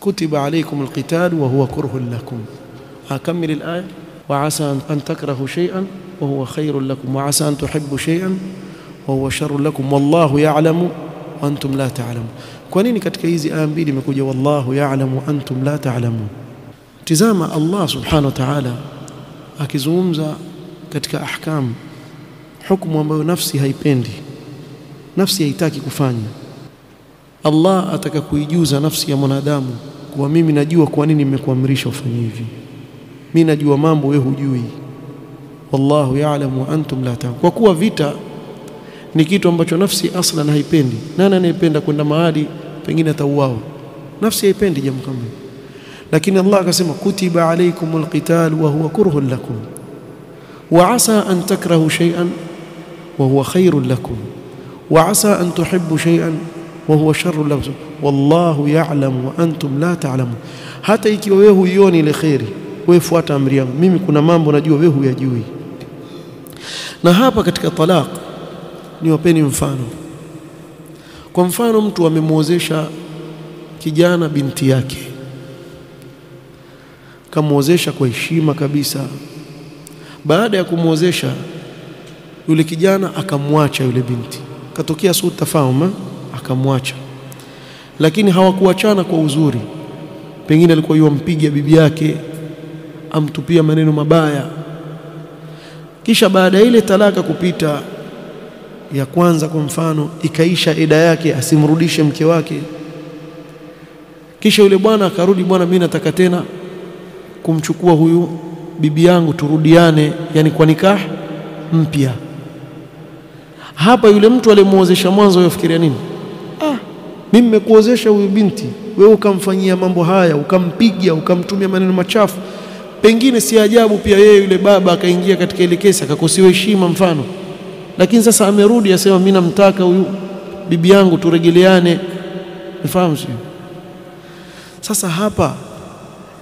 kutiba alaykum alqital wa huwa kurhun lakum. Akamil alaya wa asa an takrahu shay'an wa huwa khairun lakum wa asa an tuhibbu shay'an wa huwa sharrun lakum wallahu ya'lamu wa antum la ta'lamun. Kwa nini katika hizi aya mbili imekuja wallahu ya'lamu wa antum la ta'lamun? Tazama Allah subhanahu wa ta'ala akizungumza katika ahkam, hukumu ambayo nafsi haipendi, nafsi haitaki kufanya. Allah ataka kuijuza nafsi ya mwanadamu kwa mimi najua kwa nini nimekuamrisha ufanye hivi, mimi najua mambo wewe hujui. Wallahu ya'lamu wa antum la ta'lamun. Kwa kuwa vita ni kitu ambacho nafsi aslan haipendi. Nani anayependa kwenda mahali pengine atauawa? Nafsi haipendi jambo kama hilo. Lakini Allah akasema kutiba alaykumul qital wa huwa kurhun lakum wa asa an takrahu shay'an wa huwa khairun lakum wa asa an tuhibbu shay'an wa huwa sharrun lakum wallahu ya'lamu wa antum la ta'lamun. Hata ikiwa wewe huioni ile khairi, wewe fuata amri yangu, mimi kuna mambo najua wewe huyajui. Na hapa katika talaq niwapeni mfano. Kwa mfano mtu amemuozesha kijana binti yake, kamuozesha kwa heshima kabisa. Baada ya kumuozesha yule kijana akamwacha yule binti, katokea suu tafahuma, akamwacha. Lakini hawakuachana kwa uzuri, pengine alikuwa yompiga bibi yake, amtupia maneno mabaya. Kisha baada ile talaka kupita ya kwanza kwa mfano, ikaisha eda yake asimrudishe mke wake. Kisha yule bwana akarudi, bwana mimi nataka tena kumchukua huyu bibi yangu turudiane, yani kwa nikah mpya. Hapa yule mtu aliyemuozesha mwanzo yafikiria nini? Mimi nimekuozesha huyu binti, wewe ukamfanyia mambo haya, ukampiga, ukamtumia maneno machafu. Pengine si ajabu pia yeye yule baba akaingia katika ile kesi akakosiwa heshima mfano. Lakini sasa amerudi asema mimi namtaka huyu bibi yangu turegeleane. Unafahamu sio? Sasa hapa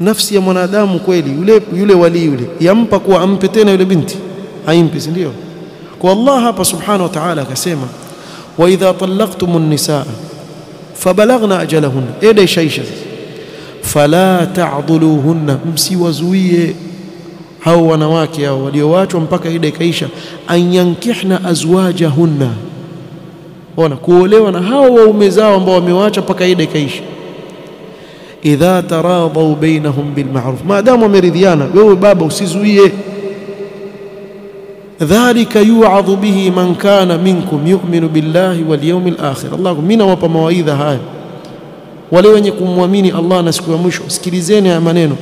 nafsi ya mwanadamu kweli yule wali yule yampa kuwa ampe tena yule binti? Haimpi, si ndio? Kwa Allah hapa subhanahu wa ta'ala akasema wa idha talaqtumun nisaa fabalaghna ajalahunna, eda shaisha, fala ta'dhuluhunna, msiwazuie hao wanawake hao walioachwa mpaka eda ikaisha, anyankihna azwajahunna, wana kuolewa na hao waume zao ambao wamewaacha mpaka eda ikaisha. Idha taradau bainahum bilma'ruf, maadamu wameridhiana, wewe baba usizuie. Dhalika yu'adhu bihi man kana minkum yu'minu billahi wal yawmil akhir. Allah mina wapa mawaidha haya wale wenye kumwamini Allah na siku ya mwisho, sikilizeni haya maneno.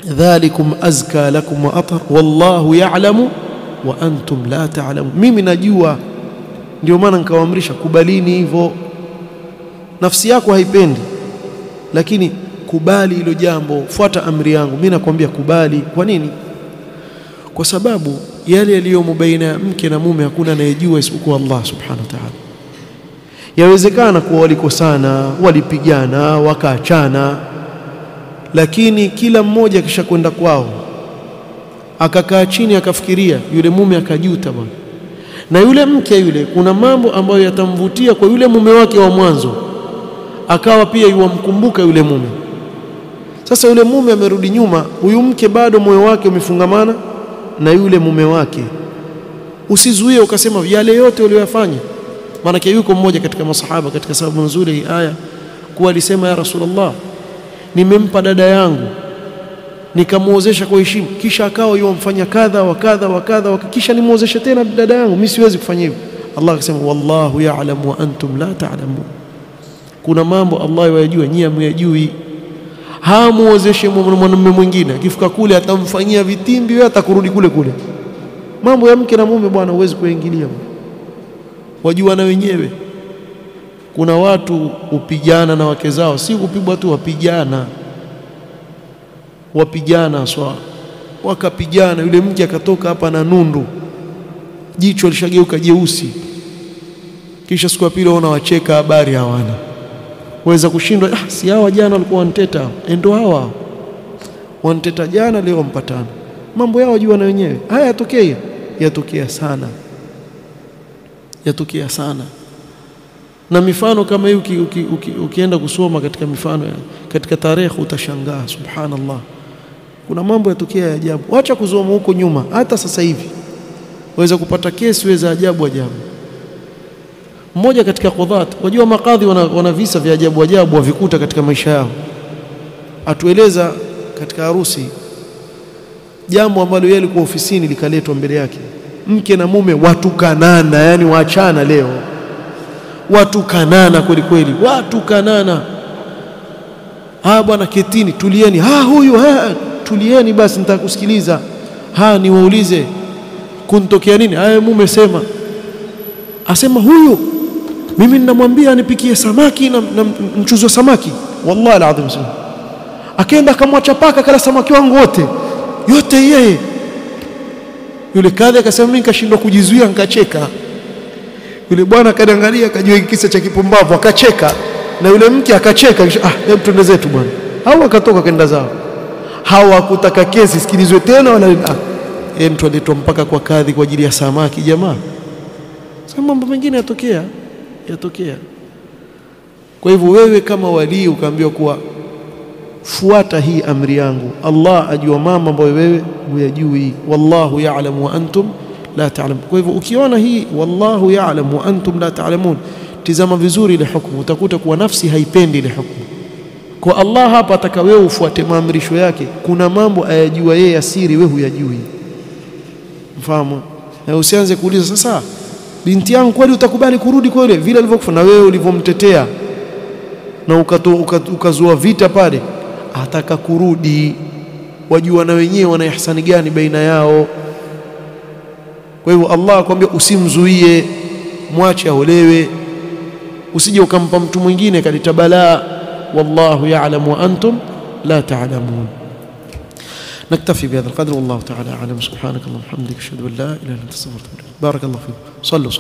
Dhalikum azka lakum wa athar wallahu ya'lamu wa antum la ta'lamun. Mimi najua, ndio maana nikawaamrisha kubalini hivyo. Nafsi yako haipendi, lakini kubali hilo jambo, fuata amri yangu. Mimi nakwambia kubali. Kwa nini? Kwa sababu yale yaliyomo baina ya mke na mume hakuna anayejua isipokuwa Allah subhanahu wa ta'ala. Yawezekana kuwa walikosana, walipigana, wakaachana, lakini kila mmoja kisha kwenda kwao akakaa chini akafikiria, yule mume akajuta bwana, na yule mke yule kuna mambo ambayo yatamvutia kwa yule mume wake wa mwanzo, akawa pia yuamkumbuka yule mume. Sasa yule mume amerudi nyuma, huyu mke bado moyo wake umefungamana na yule mume wake. Usizuie ukasema yale yote uliyofanya. Maana yuko mmoja katika masahaba katika sababu nzuri hii aya kuwa alisema, ya Rasulullah, nimempa dada yangu nikamuozesha kwa heshima, kisha akawa yomfanya kadha wa kadha wa kadha, kisha nimuozesha tena dada yangu, mimi siwezi kufanya hivyo. Allah akasema wallahu ya'lamu wa antum la ta'lamun. Kuna mambo Allah yajua, nyinyi hamyajui. Hamuozeshe mwanamume mwingine, akifika kule atamfanyia vitimbi, wewe atakurudi kule kule. Mambo ya mke na mume bwana huwezi kuingilia, wajua na wenyewe. Kuna watu upigana na wake zao, si kupigwa tu, wapigana sawa, wakapigana, yule mke akatoka hapa na nundu, jicho lishageuka jeusi, kisha siku ya pili wanawacheka, habari hawana. Waweza kushindwa, si hawa jana walikuwa waniteta, ndio hawa waniteta jana, leo mpatana. Mambo yao wajua na wenyewe. Haya yatokea sana. Na mifano kama hii ukienda kusoma katika mifano katika tarehe utashangaa, subhanallah. Kuna mambo yatokea ya ajabu. Acha kuzoma huko nyuma, hata sasa hivi waweza kupata kesi za ajabu. Mmoja katika qadhat, wajua makadhi wana visa vya ajabu wavikuta katika maisha yao. Atueleza katika harusi jambo ambalo yeye alikuwa ofisini likaletwa mbele yake. Mke na mume watukanana, yani waachana leo. Watukanana kweli, watukanana. Bwana ketini, tulieni. Huyu tulieni basi nitakusikiliza. Niwaulize kuntokea nini? Mume sema. Asema huyu mimi ninamwambia anipikie samaki na mchuzi wa samaki. Wallahi alazim sana. Akaenda akamwacha paka kala samaki wangu yote yeye. Yule kadhi akasema mimi nikashindwa kujizuia nikacheka. Yule bwana akaniangalia akajua kisa cha kipumbavu akacheka, na yule mke akacheka. Hebu twende zetu bwana. Hao akatoka kaenda zao. Hawakutaka kesi sikilizwe tena wala mtu aletwa mpaka kwa kadhi kwa ajili ya samaki. Jamaa, sasa mambo mengine yatokea. Kwa hivyo wewe kama wali ukaambiwa kuwa fuata hii amri yangu, Allah ajua mambo ambayo wewe huyajui. Wallahu ya'lamu wa antum la ta'lamun. Kwa hivyo ukiona hii wallahu ya'lamu wa antum la ta'lamun, tizama vizuri ile hukumu, utakuta kuwa nafsi haipendi ile hukumu. Kwa Allah hapa ataka wewe ufuate maamrisho yake. Kuna mambo ayajua yeye asiri, wewe huyajui. Mfahamu? Na usianze kuuliza sasa, binti yangu kweli utakubali kurudi kwa yule vile alivyokufa na wewe ulivyomtetea na ukazua vita pale? Ataka kurudi, wajua na wenyewe wana ihsani gani baina yao. Kwa hivyo Allah akwambia usimzuie, mwache aolewe, usije ukampa mtu mwingine kaleta balaa. Wallahu ya'lamu wa antum la ta'lamun. نكتفي بهذا القدر والله تعالى أعلم. سبحانك اللهم وبحمدك أشهد أن لا إله إلا أنت أستغفرك وأتوب إليك. بارك الله فيكم. صلوا